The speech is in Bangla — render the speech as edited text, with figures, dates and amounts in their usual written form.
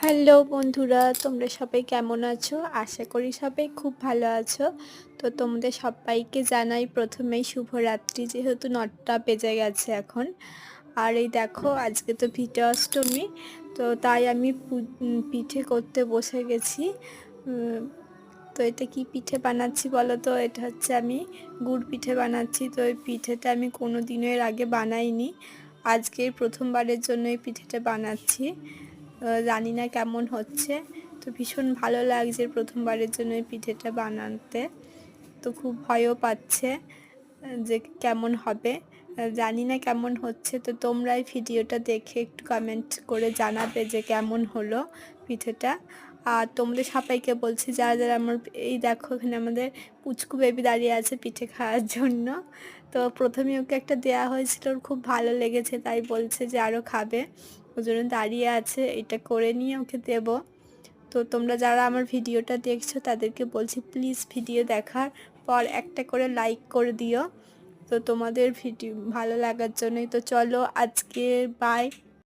হ্যালো বন্ধুরা, তোমরা সবাই কেমন আছো? আশা করি সবাই খুব ভালো আছো। তো তোমাদের সবাইকে জানাই প্রথমেই শুভরাত্রি, যেহেতু ৯টা বেজে গেছে এখন। আর এই দেখো, আজকে তো ভিটে অষ্টমী, তো তাই আমি পিঠে করতে বসে গেছি। উম, তো এটা কি পিঠে বানাচ্ছি বলো তো? এটা হচ্ছে আমি গুড় পিঠে বানাচ্ছি। তো এই পিঠেটা আমি কোনো দিনও এর আগে বানাইনি, আজকেই প্রথমবারের জন্য এই পিঠেটা বানাচ্ছি। জানি না কেমন হচ্ছে, তো ভীষণ ভালো লাগছে প্রথমবারের জন্য এই পিঠেটা বানাতে। তো খুব ভয়ও পাচ্ছে যে কেমন হবে। জানি না কেমন হচ্ছে, তো তোমরা এই ভিডিওটা দেখে একটু কমেন্ট করে জানাবে যে কেমন হলো পিঠেটা। আর তোমাদের সবাইকে বলছি, যারা যারা আমার, এই দেখো এখানে আমাদের পুচকু বেবি দাঁড়িয়ে আছে পিঠে খাওয়ার জন্য। তো প্রথমে ওকে একটা দেয়া হয়েছিল, ওর খুব ভালো লেগেছে, তাই বলছে যে আরও খাবে, ওই জন্য দাঁড়িয়ে আছে। এটা করে নিয়ে ওকে দেব। তো তোমরা যারা আমার ভিডিওটা দেখছো তাদেরকে বলছি, প্লিজ ভিডিও দেখার পর একটা করে লাইক করে দিও, তো তোমাদের ভিডিও ভালো লাগার জন্যই। তো চলো আজকে বাই।